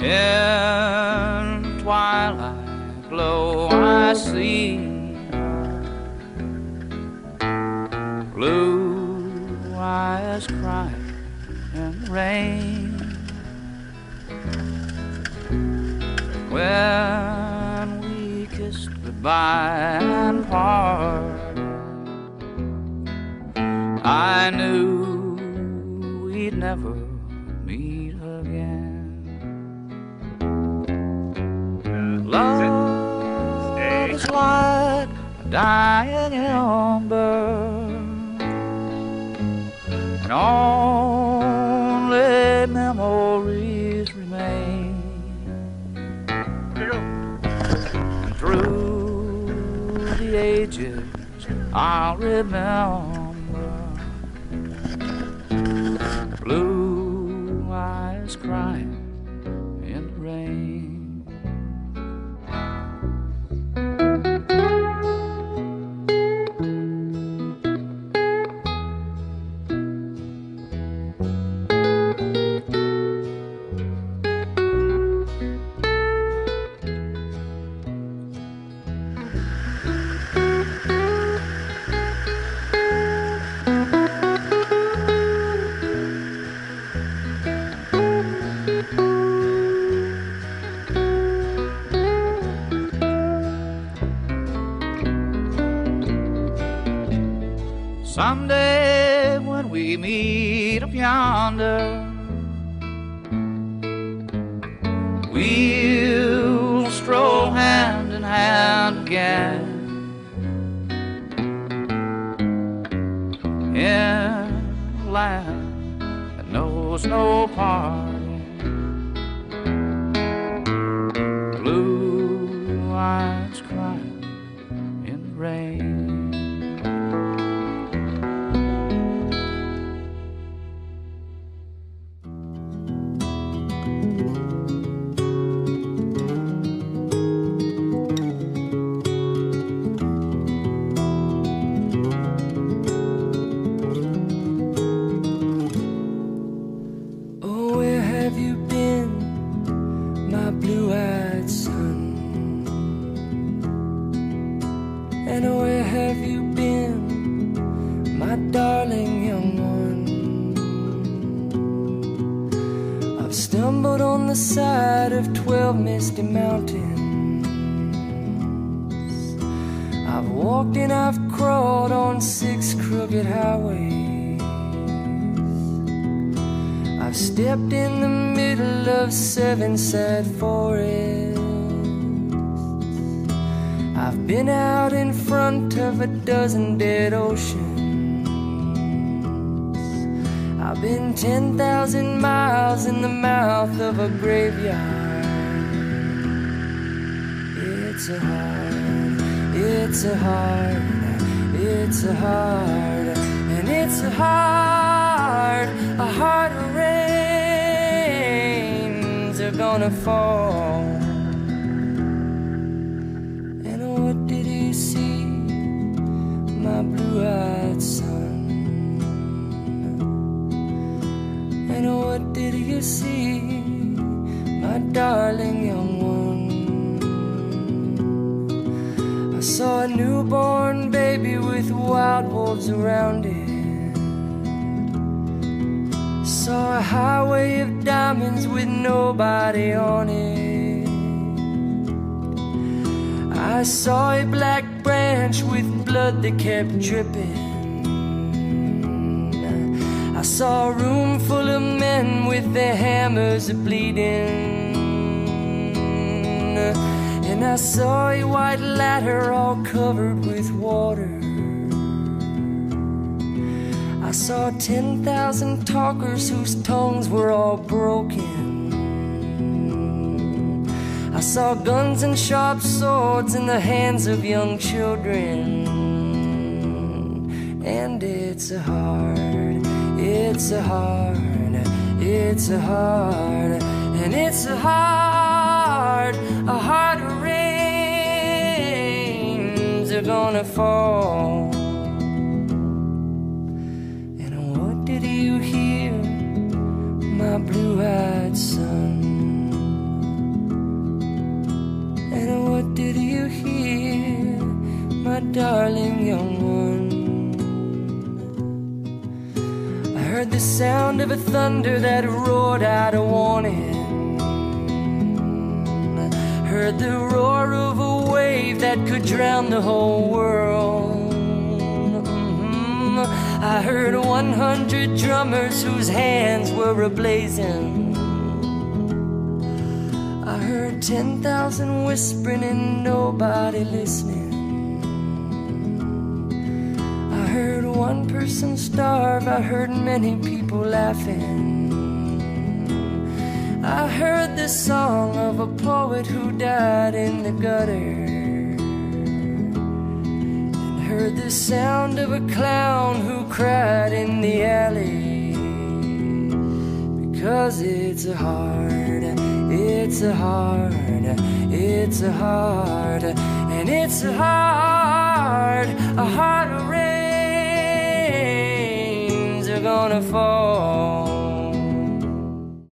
In twilight glow I see blue eyes crying in the rain. When we kissed goodbye and part, I knew we'd never meet again. Love is like a dying ember, and only memories remain. And through the ages I'll remember blue eyes crying in the rain. Someday when we meet up yonder, we'll stroll hand in hand again in a land that knows no parting. Blue eyes crying in the rain. Stumbled on the side of 12 misty mountains. I've walked and I've crawled on 6 crooked highways. I've stepped in the middle of 7 sad forests. I've been out in front of a dozen dead oceans. I've been 10,000 miles in the mouth of a graveyard. It's a hard, it's a hard, it's a hard, and it's a heart of rains are gonna fall. And what did you see, my blue-eyed son? And what did you see, my darling young one? I saw a newborn baby with wild wolves around it. Saw a highway of diamonds with nobody on it. I saw a black branch with blood that kept dripping. I saw a room full of men with their hammers bleeding. And I saw a white ladder all covered with water. I saw 10,000 talkers whose tongues were all broken. I saw guns and sharp swords in the hands of young children. And it's a hard, it's a hard, it's a hard, and it's a heart of rains are gonna fall. And what did you hear, my blue-eyed son? darling young one. I heard the sound of a thunder that roared out a warning. I heard the roar of a wave that could drown the whole world. I heard 100 drummers whose hands were ablazing. I heard 10,000 whispering and nobody listening. I heard one person starve, I heard many people laughing. I heard the song of a poet who died in the gutter. Heard the sound of a clown who cried in the alley. Because it's a heart, it's a heart, it's a heart, and it's a heart of rains are gonna fall.